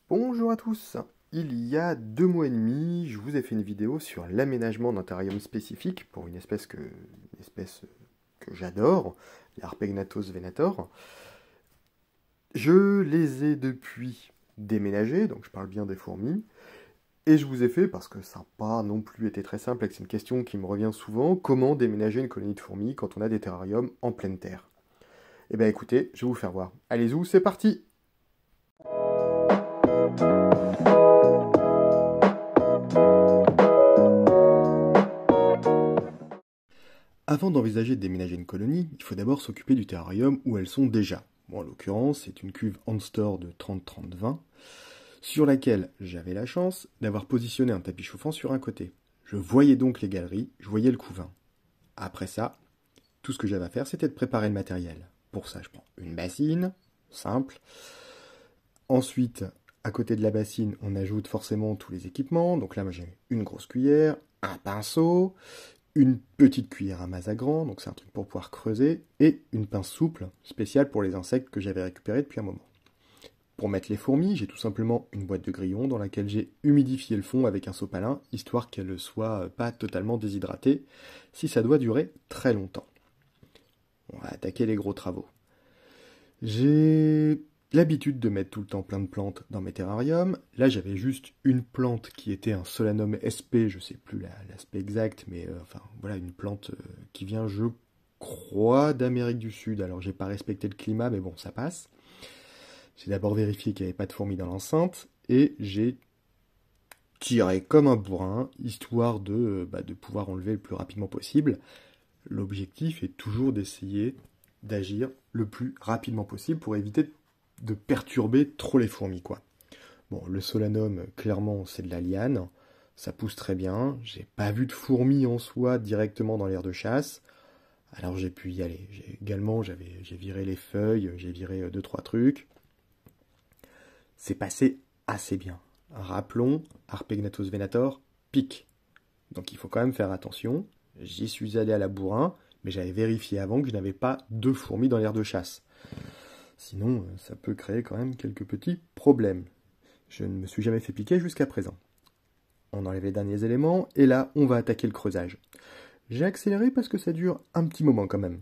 Bonjour à tous. Il y a 2 mois et demi, je vous ai fait une vidéo sur l'aménagement d'un terrarium spécifique pour une espèce que j'adore, les Harpegnathos venator. Je les ai depuis déménagés, donc je parle bien des fourmis, et je vous ai fait, parce que ça n'a pas non plus été très simple, et que c'est une question qui me revient souvent, comment déménager une colonie de fourmis quand on a des terrariums en pleine terre. Eh bien écoutez, je vais vous faire voir. Allez-y, c'est parti! Avant d'envisager de déménager une colonie, il faut d'abord s'occuper du terrarium où elles sont déjà. Bon, en l'occurrence, c'est une cuve Hanstor de 30-30-20, sur laquelle j'avais la chance d'avoir positionné un tapis chauffant sur un côté. Je voyais donc les galeries, je voyais le couvain. Après ça, tout ce que j'avais à faire, c'était de préparer le matériel. Pour ça, je prends une bassine, simple. Ensuite, à côté de la bassine, on ajoute forcément tous les équipements. Donc là, moi, j'ai une grosse cuillère, un pinceau, une petite cuillère à mazagran, donc c'est un truc pour pouvoir creuser, et une pince souple, spéciale pour les insectes que j'avais récupérés depuis un moment. Pour mettre les fourmis, j'ai tout simplement une boîte de grillons dans laquelle j'ai humidifié le fond avec un sopalin, histoire qu'elle ne soit pas totalement déshydratée, si ça doit durer très longtemps. On va attaquer les gros travaux. J'ai l'habitude de mettre tout le temps plein de plantes dans mes terrariums. Là, j'avais juste une plante qui était un Solanum sp, je sais plus l'aspect exact, mais enfin voilà, une plante qui vient, je crois, d'Amérique du Sud. Alors, j'ai pas respecté le climat, mais bon, ça passe. J'ai d'abord vérifié qu'il n'y avait pas de fourmis dans l'enceinte, et j'ai tiré comme un bourrin, histoire de pouvoir enlever le plus rapidement possible. L'objectif est toujours d'essayer d'agir le plus rapidement possible pour éviter de perturber trop les fourmis, quoi. Bon, le solanum, clairement, c'est de la liane. Ça pousse très bien. J'ai pas vu de fourmis en soi directement dans l'aire de chasse. Alors j'ai pu y aller. J'ai viré les feuilles, j'ai viré 2-3 trucs. C'est passé assez bien. Rappelons, Harpegnathos venator pique. Donc il faut quand même faire attention. J'y suis allé à la bourrin, mais j'avais vérifié avant que je n'avais pas de fourmis dans l'aire de chasse. Sinon, ça peut créer quand même quelques petits problèmes. Je ne me suis jamais fait piquer jusqu'à présent. On enlève les derniers éléments, et là, on va attaquer le creusage. J'ai accéléré parce que ça dure un petit moment quand même.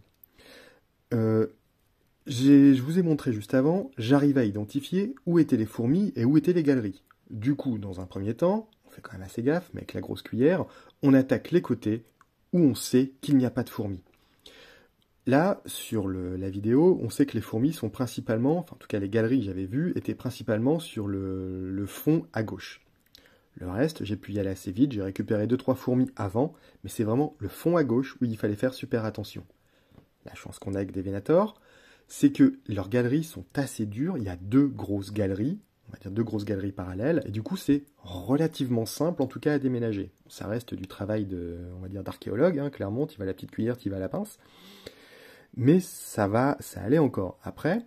Je vous ai montré juste avant, j'arrive à identifier où étaient les fourmis et où étaient les galeries. Du coup, dans un premier temps, on fait quand même assez gaffe, mais avec la grosse cuillère, on attaque les côtés où on sait qu'il n'y a pas de fourmis. Là, sur la vidéo, on sait que les fourmis sont principalement, enfin en tout cas les galeries que j'avais vues, étaient principalement sur le fond à gauche. Le reste, j'ai pu y aller assez vite, j'ai récupéré 2-3 fourmis avant, mais c'est vraiment le fond à gauche où il fallait faire super attention. La chance qu'on a avec des Venator, c'est que leurs galeries sont assez dures, il y a 2 grosses galeries, on va dire 2 grosses galeries parallèles, et du coup c'est relativement simple en tout cas à déménager. Ça reste du travail on va dire d'archéologue, hein, clairement, tu vas à la petite cuillère, tu vas à la pince. Mais ça allait encore. Après,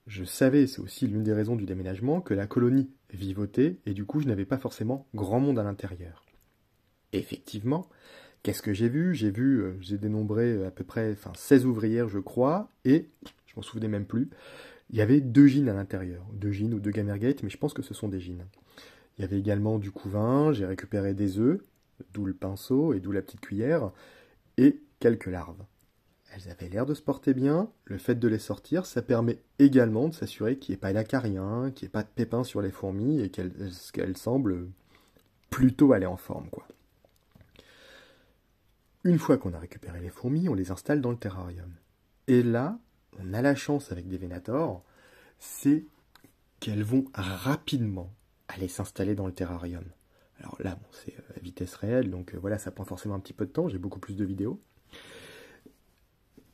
je savais, c'est aussi l'une des raisons du déménagement, que la colonie vivotait, et du coup, je n'avais pas forcément grand monde à l'intérieur. Effectivement, qu'est-ce que j'ai vu? J'ai dénombré à peu près 16 ouvrières, je crois, et, je m'en souvenais même plus, il y avait 2 gînes à l'intérieur. 2 gînes ou 2 gamergates, mais je pense que ce sont des gînes. Il y avait également du couvain, j'ai récupéré des œufs, d'où le pinceau et d'où la petite cuillère, et quelques larves. Elles avaient l'air de se porter bien. Le fait de les sortir, ça permet également de s'assurer qu'il n'y ait pas d'acariens, qu'il n'y ait pas de pépins sur les fourmis et qu'elles semblent plutôt aller en forme, quoi. Une fois qu'on a récupéré les fourmis, on les installe dans le terrarium. Et là, on a la chance avec des Venator, c'est qu'elles vont rapidement aller s'installer dans le terrarium. Alors là, bon, c'est à vitesse réelle, donc voilà, ça prend forcément un petit peu de temps, j'ai beaucoup plus de vidéos.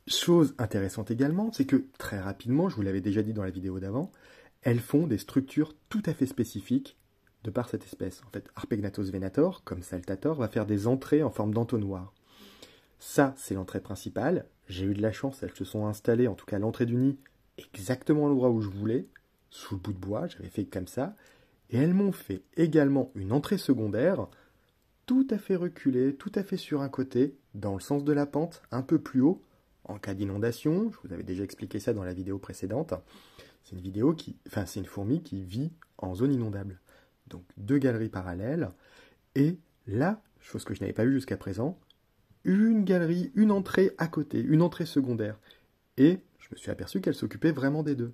Chose intéressante également, c'est que très rapidement, je vous l'avais déjà dit dans la vidéo d'avant, elles font des structures tout à fait spécifiques de par cette espèce. En fait, Harpegnathos venator, comme Saltator, va faire des entrées en forme d'entonnoir. Ça, c'est l'entrée principale. J'ai eu de la chance, elles se sont installées, en tout cas l'entrée du nid, exactement à l'endroit où je voulais, sous le bout de bois, j'avais fait comme ça. Et elles m'ont fait également une entrée secondaire, tout à fait reculée, tout à fait sur un côté, dans le sens de la pente, un peu plus haut, en cas d'inondation, je vous avais déjà expliqué ça dans la vidéo précédente, C'est une vidéo c'est une fourmi qui vit en zone inondable. Donc 2 galeries parallèles, et là, chose que je n'avais pas vue jusqu'à présent, une galerie, une entrée à côté, une entrée secondaire. Et je me suis aperçu qu'elle s'occupait vraiment des deux.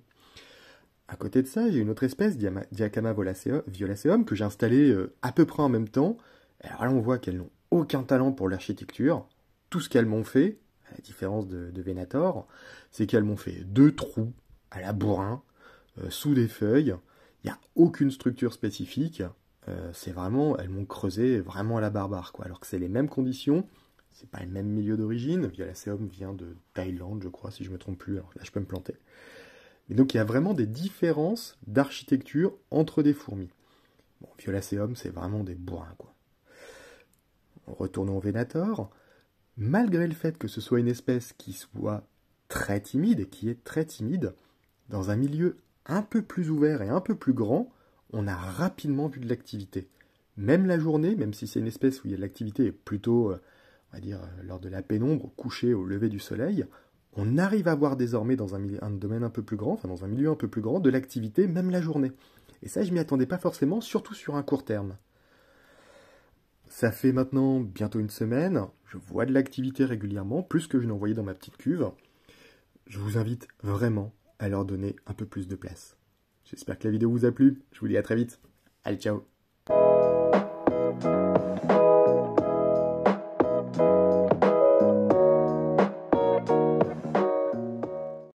À côté de ça, j'ai une autre espèce, Diacama violaceum, que j'ai installée à peu près en même temps. Alors là, on voit qu'elles n'ont aucun talent pour l'architecture. Tout ce qu'elles m'ont fait, à la différence de Venator, c'est qu'elles m'ont fait 2 trous à la bourrin, sous des feuilles. Il n'y a aucune structure spécifique. C'est vraiment, elles m'ont creusé vraiment à la barbare, quoi. Alors que c'est les mêmes conditions, c'est pas le même milieu d'origine. Violaceum vient de Thaïlande, je crois, si je me trompe plus. Alors là, je peux me planter. Et donc, il y a vraiment des différences d'architecture entre des fourmis. Bon, Violaceum, c'est vraiment des bourrins, quoi. Retournons au Venator. Malgré le fait que ce soit une espèce qui soit très timide, et qui est très timide, dans un milieu un peu plus ouvert et un peu plus grand, on a rapidement vu de l'activité. Même la journée, même si c'est une espèce où il y a de l'activité plutôt, on va dire, lors de la pénombre, couchée au lever du soleil, on arrive à voir désormais dans un domaine un peu plus grand, enfin dans un milieu un peu plus grand, de l'activité, même la journée. Et ça, je m'y attendais pas forcément, surtout sur un court terme. Ça fait maintenant bientôt une semaine, je vois de l'activité régulièrement, plus que je n'en voyais dans ma petite cuve. Je vous invite vraiment à leur donner un peu plus de place. J'espère que la vidéo vous a plu, je vous dis à très vite. Allez, ciao!